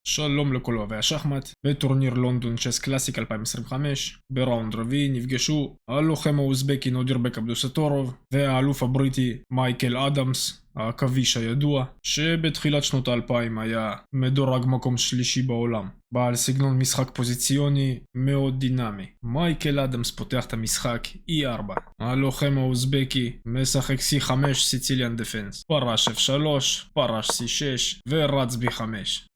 שלום לכל אוהבי השחמט. בטורניר לונדון צ'ס קלאסיק 2025 בראונד רביעי נפגשו הלוחם האוזבקי נודירבק אבדוסטורוב והאלוף הבריטי מייקל אדמס, העכביש הידוע, שבתחילת שנות ה-2000 היה מדורג מקום שלישי בעולם, בעל סגנון משחק פוזיציוני מאוד דינמי. מייקל אדמס פותח את המשחק E4. הלוחם האוזבקי משחק C5 סיציליאן דפנס, פרש F3, פרש C6 ורץ B5.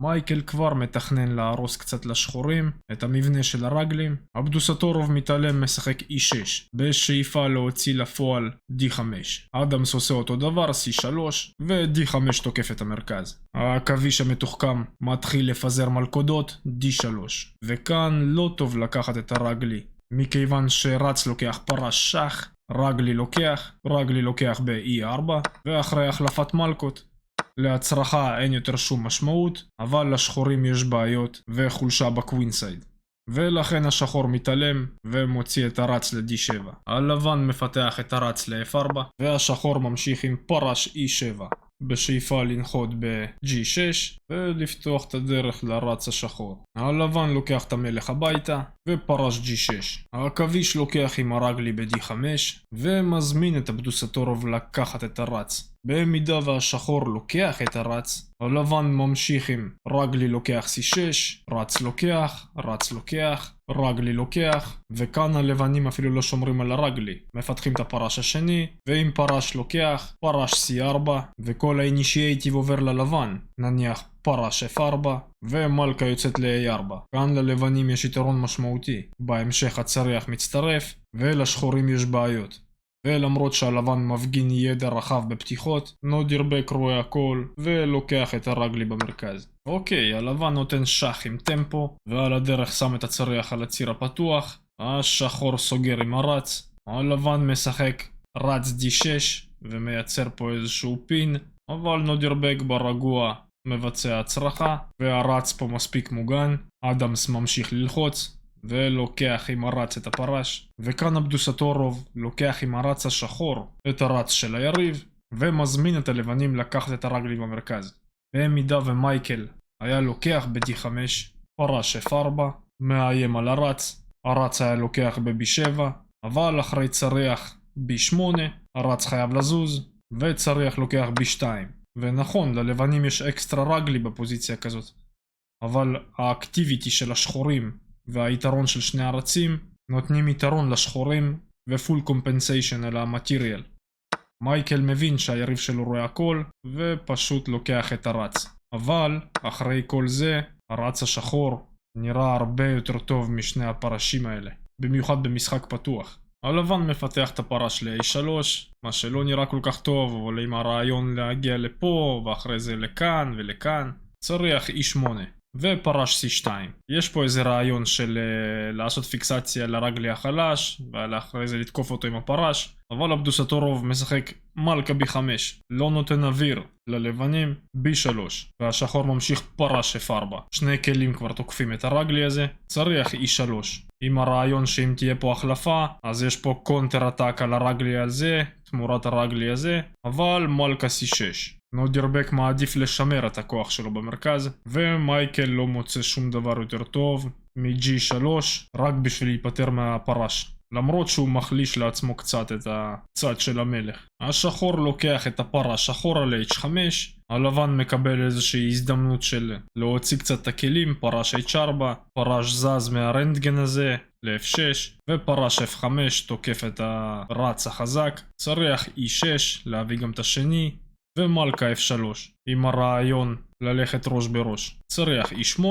מייקל כבר מתכנן להרוס קצת לשחורים את המבנה של הרגלים. אבדוסטורוב מתעלם, משחק E6 בשאיפה להוציא לפועל D5. אדמס עושה אותו דבר, C3 ו-D5 תוקף את המרכז. העכביש המתוחכם מתחיל לפזר מלכודות, D3, וכאן לא טוב לקחת את הרגלי מכיוון שרץ לוקח פרש שח, רגלי לוקח ב-E4, ואחרי החלפת מלכות להצרחה אין יותר שום משמעות, אבל לשחורים יש בעיות וחולשה בקווינסייד, ולכן השחור מתעלם ומוציא את הרץ ל-D7. הלבן מפתח את הרץ ל-F4 והשחור ממשיך עם פרש E7 בשאיפה לנחות ב-G6 ולפתוח את הדרך לרץ השחור. הלבן לוקח את המלך הביתה ופרש G6. העכביש לוקח עם הרגלי ב-D5 ומזמין את אבדוסטורוב לקחת את הרץ. במידה והשחור לוקח את הרץ, הלבן ממשיך עם רגלי לוקח C6, רץ לוקח, רגלי לוקח, וכאן הלבנים אפילו לא שומרים על הרגלי, מפתחים את הפרש השני, ואם פרש לוקח, פרש C4, וכל האינישייטיב עובר ללבן, נניח פרש F4, ומלכה יוצאת ל-A4. כאן ללבנים יש יתרון משמעותי, בהמשך הצריח מצטרף, ולשחורים יש בעיות. ולמרות שהלבן מפגין ידע רחב בפתיחות, נודירבק רואה הכל ולוקח את הרגלי במרכז. אוקיי, הלבן נותן שח עם טמפו, ועל הדרך שם את הצריח על הציר הפתוח. השחור סוגר עם הרץ, הלבן משחק רץ D6 ומייצר פה איזשהו פין, אבל נודירבק ברגוע מבצע הצרחה, והרץ פה מספיק מוגן. אדמס ממשיך ללחוץ ולוקח עם הרץ את הפרש, וכאן אבדוסטורוב לוקח עם הרץ השחור את הרץ של היריב ומזמין את הלבנים לקחת את הרגלי במרכז. במידה ומייקל היה לוקח ב-D5, פרש F4 מאיים על הרץ, הרץ היה לוקח ב-B7, אבל אחרי צריח B8 הרץ חייב לזוז וצריח לוקח B2. ונכון, ללבנים יש אקסטרה רגלי בפוזיציה כזאת, אבל האקטיביטי של השחורים והיתרון של שני הרצים נותנים יתרון לשחורים ופול קומפנסיישן על המטריאל. מייקל מבין שהיריב שלו רואה הכל ופשוט לוקח את הרץ, אבל אחרי כל זה הרץ השחור נראה הרבה יותר טוב משני הפרשים האלה, במיוחד במשחק פתוח. הלבן מפתח את הפרש ל-A3, מה שלא נראה כל כך טוב, אבל עם הרעיון להגיע לפה ואחרי זה לכאן ולכאן, צריח E8 ופרש C2. יש פה איזה רעיון של לעשות פיקסציה לרגלי החלש ואחרי זה לתקוף אותו עם הפרש, אבל אבדוסטורוב משחק מלכה B5, לא נותן אוויר ללבנים, B3, והשחור ממשיך פרש F4. שני כלים כבר תוקפים את הרגלי הזה, צריח E3 עם הרעיון שאם תהיה פה החלפה אז יש פה קונטר אטאק על הרגלי הזה תמורת הרגלי הזה, אבל מלכה C6. נודירבק מעדיף לשמר את הכוח שלו במרכז, ומייקל לא מוצא שום דבר יותר טוב מ-G3 רק בשביל להיפטר מהפרש, למרות שהוא מחליש לעצמו קצת את הצד של המלך. השחור לוקח את הפרש אחורה ל-H5, הלבן מקבל איזושהי הזדמנות של להוציא קצת את הכלים, פרש H4, פרש זז מהרנטגן הזה ל-F6, ופרש F5 תוקף את הרץ החזק, צריח E6 להביא גם את השני, ומלכה F3 עם הרעיון ללכת ראש בראש, צריח E8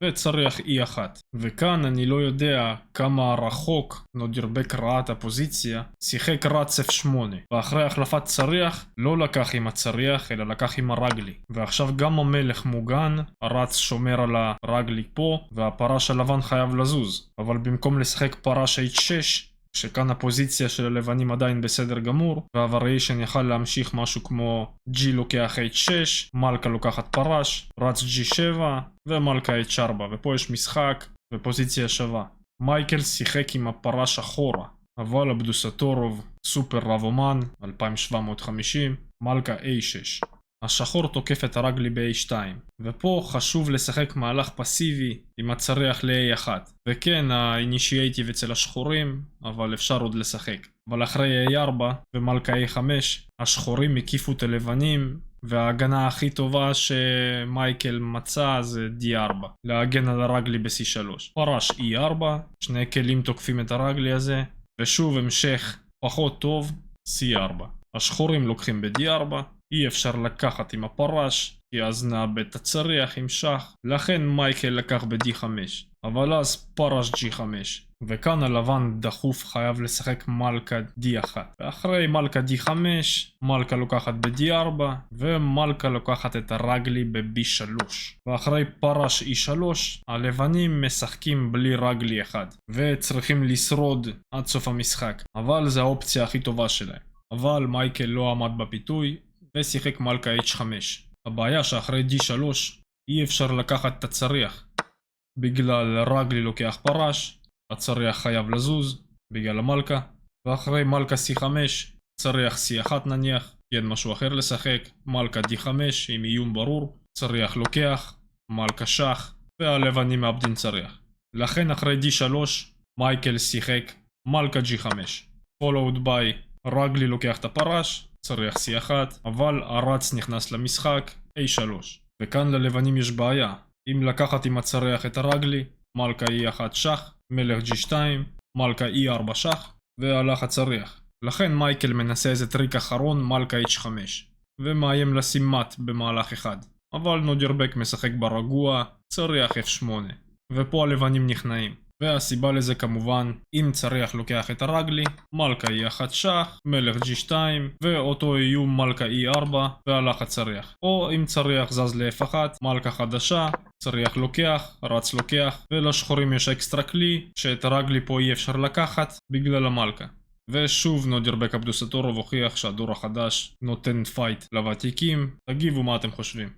וצריח E1. וכאן אני לא יודע כמה רחוק נודירבק ראה את הפוזיציה, שיחק רץ F8 ואחרי החלפת צריח לא לקח עם הצריח אלא לקח עם הרגלי, ועכשיו גם המלך מוגן, הרץ שומר על הרגלי פה והפרש הלבן חייב לזוז, אבל במקום לשחק פרש H6 שכאן הפוזיציה של הלבנים עדיין בסדר גמור, והווריאשן יכל להמשיך משהו כמו G לוקח H6, מלכה לוקחת פרש, רץ G7 ומלכה H4, ופה יש משחק ופוזיציה שווה. מייקל שיחק עם הפרש אחורה, אבל אבדוסטורוב סופר רב אומן, 2750, מלכה A6. השחור תוקף את הרגלי ב-A2, ופה חשוב לשחק מהלך פסיבי עם הצריח ל-A1, וכן האינישייטיב אצל השחורים, אבל אפשר עוד לשחק. אבל אחרי A4 ומלכה A5, השחורים הקיפו את הלבנים, וההגנה הכי טובה שמייקל מצא זה D4, להגן על הרגלי ב-C3. פרש E4, שני כלים תוקפים את הרגלי הזה, ושוב המשך פחות טוב, C4. השחורים לוקחים ב-D4, אי אפשר לקחת עם הפרש, כי אז נאבד את הצריח עם שח, לכן מייקל לקח ב-D5, אבל אז פרש G5, וכאן הלבן דחוף חייב לשחק מלכה D1, ואחרי מלכה D5, מלכה לוקחת ב-D4, ומלכה לוקחת את הרגלי ב-B3, ואחרי פרש E3, הלבנים משחקים בלי רגלי אחד, וצריכים לשרוד עד סוף המשחק, אבל זה האופציה הכי טובה שלהם. אבל מייקל לא עמד בפיתוי, ושיחק מלכה H5. הבעיה שאחרי D3 אי אפשר לקחת את הצריח. בגלל רגלי לוקח פרש, הצריח חייב לזוז, בגלל המלכה, ואחרי מלכה C5, צריח C1 נניח, אין משהו אחר לשחק, מלכה D5 עם איום ברור, צריח לוקח, מלכה שח, והלבנים מאבדים צריח. לכן אחרי D3, מייקל שיחק מלכה G5. followed by רגלי לוקח את הפרש, צריח C1, אבל הרץ נכנס למשחק, A3. וכאן ללבנים יש בעיה. אם לקחת עם הצריח את הרגלי, מלכה E1 שח, מלך G2, מלכה E4 שח, והלך הצריח. לכן מייקל מנסה איזה טריק אחרון, מלכה H5, ומאיים לשים מת במהלך אחד. אבל נודירבק משחק ברגוע, צריח F8. ופה הלבנים נכנעים. והסיבה לזה כמובן, אם צריח לוקח את הרגלי, מלכה E1 שח, מלך G2, ואותו איום מלכה E4, והלך הצריח. או אם צריח זז ל-F1, מלכה חדשה, צריח לוקח, רץ לוקח, ולשחורים יש אקסטרה כלי, שאת הרגלי פה אי אפשר לקחת, בגלל המלכה. ושוב נודירבק אבדוסטורוב הוכיח שהדור החדש נותן פייט לוותיקים. תגיבו מה אתם חושבים.